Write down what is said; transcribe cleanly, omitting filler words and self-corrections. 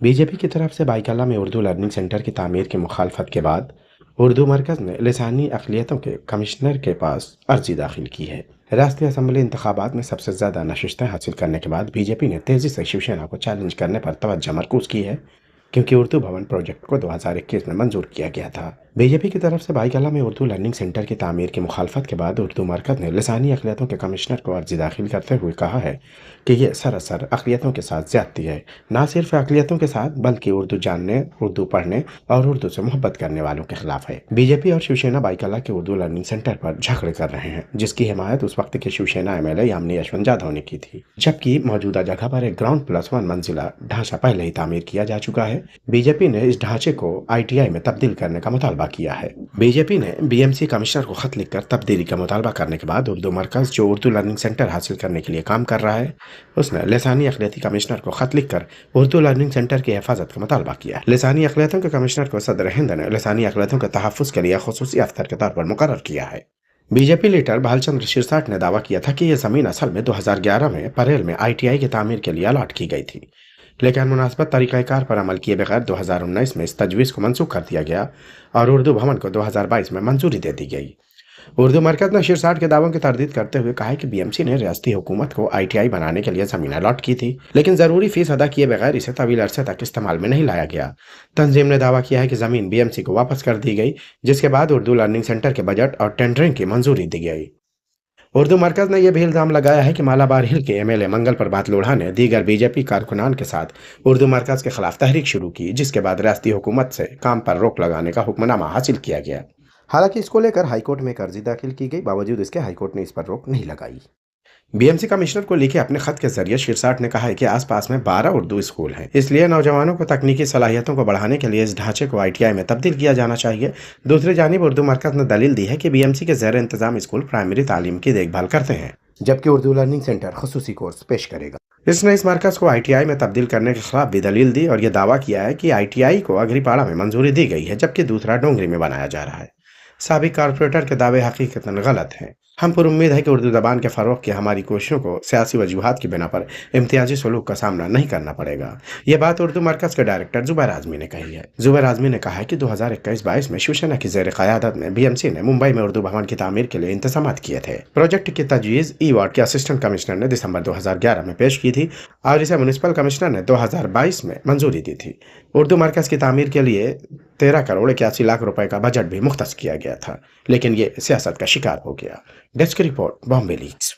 B J P की तरफ से बाइकल्ला में उर्दू लर्निंग सेंटर की तामीर की मुखालफत के बाद उर्दू मरकज़ ने लिसानी अक़लियतों के कमिश्नर के पास अर्जी दाखिल की है। रियासती असम्बली इंतखाबात में सबसे ज़्यादा नशिस्तें हासिल करने के बाद बीजेपी ने तेज़ी से शिवसेना को चैलेंज करने पर तवज्जो मरकूज़ की है, क्योंकि उर्दू भवन प्रोजेक्ट को 2021 में मंजूर किया गया था। बीजेपी की तरफ से बाइकल्ला में उर्दू लर्निंग सेंटर की तामीर की मुखालफत के बाद उर्दू मरकज़ ने लिसानी अक़लियतों के कमिश्नर को अर्जी दाखिल करते हुए कहा है कि ये सरासर अक़लियतों के साथ ज़्यादती है, ना सिर्फ अक़लियतों के साथ बल्कि उर्दू जानने, उर्दू पढ़ने और उर्दू से मोहब्बत करने वालों के खिलाफ है। बीजेपी और शिवसेना बाइकल्ला के उर्दू लर्निंग सेंटर पर झगड़े कर रहे हैं, जिसकी हिमायत उस वक्त के शिवसेना एमएलए यामिनी यशवंत जाधव ने की थी, जबकि मौजूदा जगह पर एक ग्राउंड प्लस 1 मंजिला ढांचा पहले ही तामीर किया जा चुका है। बीजेपी ने इस ढांचे को ITI में तब्दील करने का मुतालबा किया है। बीजेपी ने BMC कमिश्नर को खत लिखकर तब्दीली का मुतालबा करने के बाद उर्दू मरकज़ जो उर्दू लर्निंग सेंटर हासिल करने के लिए काम कर रहा है, उसने लिसानी अक़लियती कमिश्नर को खत लिखकर उर्दू लर्निंग सेंटर की हिफाजत का मुतालबा किया है। लिसानी अक़लियतों के कमिश्नर को सदर हिंद ने लिसानी अक़लियतों के तहफ़्फ़ुज़ के लिए ख़ुसूसी अफ़सर के तौर पर मुकर्रर किया है। बीजेपी लीडर भालचंद्र शिरसाट ने दावा किया था कि यह ज़मीन असल में 2011 में परेल में ITI की तामीर के लिए अलॉट की गई थी, लेकिन मुनासिबत तरीक़ाकार पर अमल किए बगैर 2019 में इस तजवीज़ को मनसूख कर दिया गया और उर्दू भवन को 2022 में मंजूरी दे दी गई। उर्दू मरकज़ ने शिरसाट के दावों की तरदीद करते हुए कहा है कि BMC ने रियासती हुकूमत को ITI बनाने के लिए ज़मीन अलॉट की थी, लेकिन ज़रूरी फ़ीस अदा किए बगैर इसे तवील अरसे तक इस्तेमाल में नहीं लाया गया। तंजीम ने दावा किया है कि ज़मीन BMC को वापस कर दी गई, जिसके बाद उर्दू लर्निंग सेंटर के बजट और टेंडरिंग की मंजूरी दी गई। उर्दू मरकज़ ने यह भी इल्ज़ाम लगाया है कि मालाबार हिल के MLA मंगल प्रभात लोढ़ा ने दीगर BJP कारकुनान के साथ उर्दू मरकज़ के खिलाफ तहरीक शुरू की, जिसके बाद रियासती हुकूमत से काम पर रोक लगाने का हुक्मनामा हासिल किया गया। हालांकि इसको लेकर हाईकोर्ट में एक अर्जी दाखिल की गई, बावजूद इसके हाईकोर्ट ने इस पर रोक नहीं लगाई। BMC कमिश्नर को लिखे अपने खत के जरिए शिरसाट ने कहा है कि आसपास में 12 उर्दू स्कूल हैं, इसलिए नौजवानों को तकनीकी सलाहियतों को बढ़ाने के लिए इस ढांचे को ITI में तब्दील किया जाना चाहिए। दूसरी जानिब उर्दू मरकज़ ने दलील दी है कि BMC के ज़ेर इंतज़ाम स्कूल प्राइमरी तालीम की देखभाल करते हैं, जबकि उर्दू लर्निंग सेंटर खसूसी कोर्स पेश करेगा। इसने इस मरकज़ को ITI में तब्दील करने के खिलाफ भी दलील दी और यह दावा किया है कि ITI को अगरीपाड़ा में मंजूरी दी गई है, जबकि दूसरा डोंगरी में बनाया जा रहा है। साबिक कारपोरेटर के दावे हकीकतन गलत हैं। हम पर उम्मीद है कि उर्दू ज़बान के फ़रोग़ की हमारी कोशिशों को सियासी वजूहात की बिना पर इम्तियाजी सलूक का सामना नहीं करना पड़ेगा। यह बात उर्दू मरकज़ के डायरेक्टर ज़ुबैर आज़मी ने कही है। ज़ुबैर आज़मी ने कहा है कि 2021-22 में शिवसेना की ज़ेर क़यादत में BMC ने मुंबई में उर्दू भवन की तामीर के लिए इंतज़ामात किए थे। प्रोजेक्ट की तजवीज़ E-वार्ड के असिस्टेंट कमिश्नर ने दिसंबर 2011 में पेश की थी और इसे म्यूनिसिपल कमिश्नर ने 2022 में मंजूरी दी थी। उर्दू मरकज़ की तामीर के लिए 13 करोड़ 81 लाख रुपए का बजट भी मुख्तस किया गया था, लेकिन ये सियासत का शिकार हो गया। Desk report, Bombay leaks.